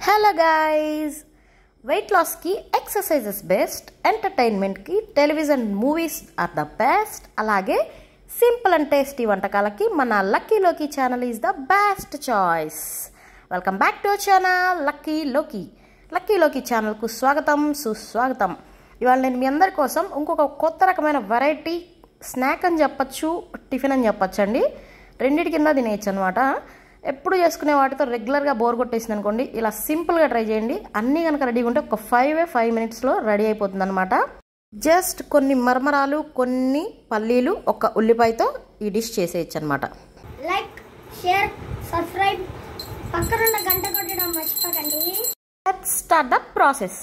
Hello guys, weight లాస్కి exercises best, ఎంటర్టైన్మెంట్కి television movies are the best, అలాగే simple and tasty వంటకాలకి మన లక్కీ లోకి channel is the best choice. Welcome back to our channel Lucky లోకి ఛానల్కు స్వాగతం సుస్వాగతం. ఇవాళ నేను మీ అందరి కోసం ఇంకొక కొత్త రకమైన వెరైటీ స్నాక్ అని చెప్పచ్చు, టిఫిన్ అని చెప్పచ్చు అండి. రెండింటి కింద తినేయచ్చు అనమాట. ఎప్పుడు చేసుకునే వాటితో రెగ్యులర్గా బోర్ కొట్టేసింది అనుకోండి, ఇలా సింపుల్గా ట్రై చేయండి. అన్నీ కనుక రెడీగా ఉంటే ఒక 5 మినిట్స్లో రెడీ అయిపోతుంది అనమాట. జస్ట్ కొన్ని మరమరాలు, కొన్ని పల్లీలు, ఒక ఉల్లిపాయతో ఈ డిష్ చేసేయచ్చు అనమాట. లైక్, షేర్, సబ్స్క్రైబ్, పక్కనున్న గంట కొట్టడం మర్చిపోకండి. Let's start the process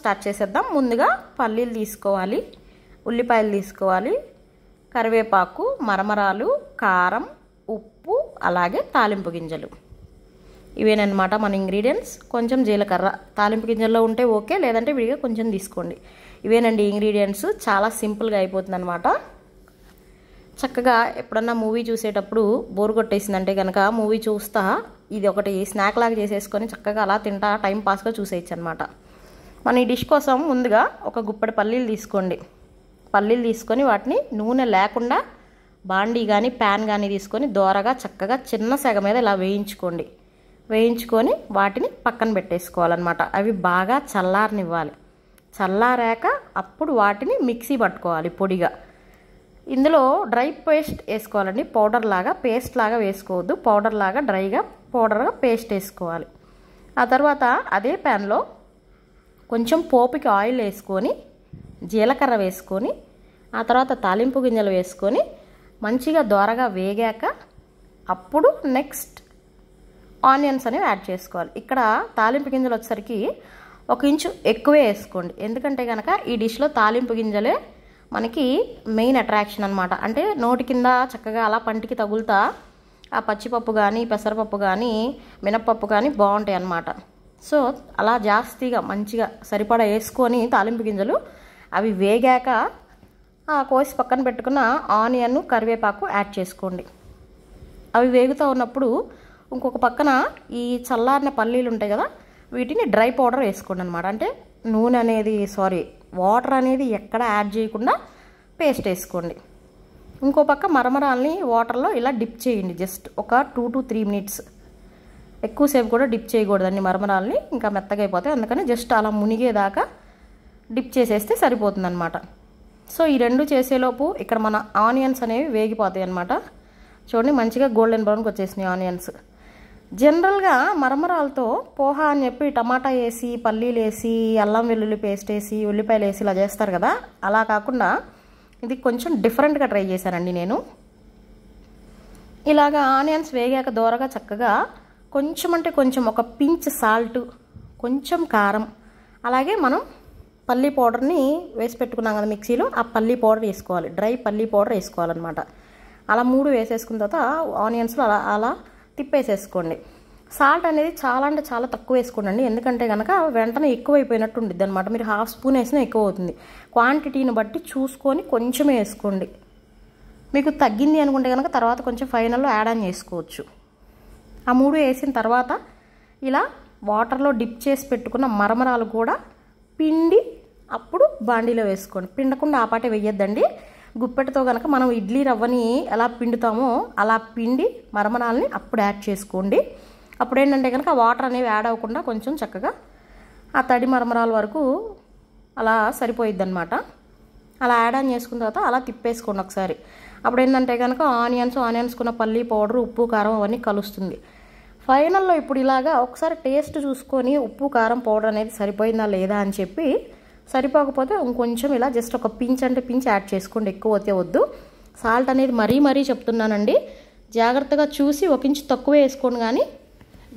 start చేసేద్దాం. ముందుగా పల్లీలు తీసుకోవాలి, ఉల్లిపాయలు తీసుకోవాలి, కరివేపాకు, మరమరాలు, కారం, ఉప్పు, అలాగే తాలింపు గింజలు. ఇవేనమాట మన ఇంగ్రీడియంట్స్. కొంచెం జీలకర్ర తాలింపు గింజల్లో ఉంటే ఓకే, లేదంటే విడిగా కొంచెం తీసుకోండి. ఇవేనండి ఇంగ్రీడియంట్స్. చాలా సింపుల్గా అయిపోతుంది అనమాట. చక్కగా ఎప్పుడన్నా మూవీ చూసేటప్పుడు బోర్ కొట్టేసిందంటే కనుక మూవీ చూస్తా ఇది ఒకటి స్నాక్ లాగా చేసేసుకొని చక్కగా అలా తింటా టైం పాస్గా చూసేయచ్చు అనమాట. మన ఈ డిష్ కోసం ముందుగా ఒక గుప్పెడు పల్లీలు తీసుకోండి. పల్లీలు తీసుకొని వాటిని నూనె లేకుండా బాండీ కానీ ప్యాన్ కానీ తీసుకొని దోరగా చక్కగా చిన్న సెగ మీద ఇలా వేయించుకొని వాటిని పక్కన పెట్టేసుకోవాలన్నమాట. అవి బాగా చల్లారనివ్వాలి. చల్లారాక అప్పుడు వాటిని మిక్సీ పట్టుకోవాలి పొడిగా. ఇందులో డ్రై పేస్ట్ వేసుకోవాలండి. పేస్ట్ లాగా వేసుకోవద్దు. పౌడర్గా పేస్ట్ వేసుకోవాలి. ఆ తర్వాత అదే ప్యాన్లో కొంచెం పోపుకి ఆయిల్ వేసుకొని, జీలకర్ర వేసుకొని, ఆ తర్వాత తాలింపు గింజలు వేసుకొని మంచిగా దోరగా వేగాక అప్పుడు నెక్స్ట్ ఆనియన్స్ అనేవి యాడ్ చేసుకోవాలి. ఇక్కడ తాలింపు గింజలు వచ్చేసరికి 1 ఇంచు ఎక్కువే వేసుకోండి. ఎందుకంటే కనుక ఈ డిష్లో తాలింపు గింజలే మనకి మెయిన్ అట్రాక్షన్ అనమాట. అంటే నోటి కింద చక్కగా అలా పంటికి తగులుతా ఆ పచ్చిపప్పు కానీ, పెసరపప్పు కానీ, మినప్పప్పు కానీ బాగుంటాయి అన్నమాట. సో అలా జాస్తిగా మంచిగా సరిపడా వేసుకొని తాలింపు గింజలు అవి వేగాక కోసి పక్కన పెట్టుకున్న ఆనియన్, కరివేపాకు యాడ్ చేసుకోండి. అవి వేగుతూ ఉన్నప్పుడు ఇంకొక పక్కన ఈ చల్లారిన పల్లీలు ఉంటాయి కదా, వీటిని డ్రై పౌడర్ వేసుకోండి అనమాట. అంటే వాటర్ అనేది ఎక్కడ యాడ్ చేయకుండా పేస్ట్ వేసుకోండి. ఇంకో పక్క మరమరాల్ని వాటర్లో ఇలా డిప్ చేయండి. జస్ట్ ఒక 2 to 3 మినిట్స్. ఎక్కువసేపు కూడా డిప్ చేయకూడదండి మరమరాల్ని, ఇంకా మెత్తగా అయిపోతాయి. అందుకని జస్ట్ అలా మునిగేదాకా డిప్ చేసేస్తే సరిపోతుంది అనమాట. సో ఈ రెండు చేసేలోపు ఇక్కడ మన ఆనియన్స్ అనేవి వేగిపోతాయి అన్నమాట. చూడండి మంచిగా గోల్డెన్ బ్రౌన్కి వచ్చేసినాయి ఆనియన్స్. జనరల్గా మరమరాలతో పోహా అని చెప్పి టమాటా వేసి, పల్లీలు వేసి, అల్లం వెల్లుల్లి పేస్ట్ వేసి, ఉల్లిపాయలు వేసి ఇలా చేస్తారు కదా, అలా కాకుండా ఇది కొంచెం డిఫరెంట్గా ట్రై చేశానండి నేను. ఇలాగా ఆనియన్స్ వేగాక దోరగా చక్కగా కొంచెం అంటే కొంచెం ఒక పించ్ సాల్ట్, కొంచెం కారం, అలాగే మనం పల్లీ పౌడర్ని వేసి పెట్టుకున్నాం కదా మిక్సీలో, ఆ పల్లీ పౌడర్ వేసుకోవాలి. డ్రై పల్లీ పౌడర్ వేసుకోవాలన్నమాట. అలా 3 వేసేసుకున్న తర్వాత ఆనియన్స్లో అలా తిప్పేసేసుకోండి. సాల్ట్ అనేది చాలా అంటే చాలా తక్కువ వేసుకోండి. ఎందుకంటే కనుక వెంటనే ఎక్కువైపోయినట్టు ఉంటుంది అనమాట. మీరు 1/2 స్పూన్ వేసినా ఎక్కువ అవుతుంది. క్వాంటిటీని బట్టి చూసుకొని కొంచెమే వేసుకోండి. మీకు తగ్గింది అనుకుంటే కనుక తర్వాత కొంచెం ఫైనల్లో యాడ్ ఆన్ చేసుకోవచ్చు. ఆ 3 వేసిన తర్వాత ఇలా వాటర్లో డిప్ చేసి పెట్టుకున్న మరమరాలు కూడా పిండి అప్పుడు బాండీలో వేసుకోండి. పిండకుండా ఆపాటే వేయొద్దండి. గుప్పెటతో కనుక మనం ఇడ్లీ రవ్వని ఎలా పిండుతామో అలా పిండి మరమరాలని అప్పుడు యాడ్ చేసుకోండి. అప్పుడు ఏంటంటే కనుక వాటర్ అనేవి యాడ్ అవ్వకుండా కొంచెం చక్కగా ఆ తడి మరమరాల వరకు అలా సరిపోయిద్ది అనమాట. అలా యాడ్ ఆన్ చేసుకున్న తర్వాత అలా తిప్పేసుకోండి ఒకసారి. అప్పుడు ఏంటంటే కనుక ఆనియన్స్కున్న పల్లీ పౌడర్, ఉప్పు, కారం అవన్నీ కలుస్తుంది. ఫైనల్లో ఇప్పుడు ఇలాగా ఒకసారి టేస్ట్ చూసుకొని ఉప్పు, కారం, పౌడర్ అనేది సరిపోయిందా లేదా అని చెప్పి, సరిపోకపోతే ఇంకొంచెం ఇలా జస్ట్ ఒక పించ్ అంటే పించ్ యాడ్ చేసుకోండి. ఎక్కువ అయితే వద్దు. సాల్ట్ అనేది మరీ చెప్తున్నానండి. జాగ్రత్తగా చూసి 1 ఇంచు తక్కువ వేసుకోండి, కానీ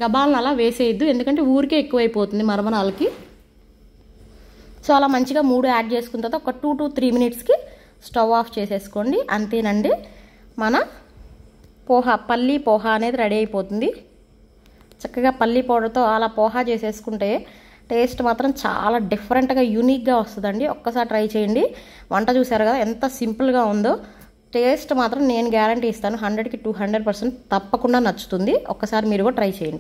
గబాలను అలా వేసేయద్దు. ఎందుకంటే ఊరికే ఎక్కువైపోతుంది మరమరాలకి. సో అలా మంచిగా 3 యాడ్ చేసుకున్న తర్వాత ఒక 2 to 3 మినిట్స్కి స్టవ్ ఆఫ్ చేసేసుకోండి. అంతేనండి, మన పల్లీ పోహా అనేది రెడీ అయిపోతుంది. చక్కగా పల్లీ పౌడర్తో అలా పోహా చేసేసుకుంటే టేస్ట్ మాత్రం చాలా డిఫరెంట్గా, యూనిక్గా వస్తుందండి. ఒక్కసారి ట్రై చేయండి. వంట చూసారు కదా ఎంత సింపుల్గా ఉందో. టేస్ట్ మాత్రం నేను గ్యారంటీ ఇస్తాను, 100కి 200% తప్పకుండా నచ్చుతుంది. ఒక్కసారి మీరు కూడా ట్రై చేయండి.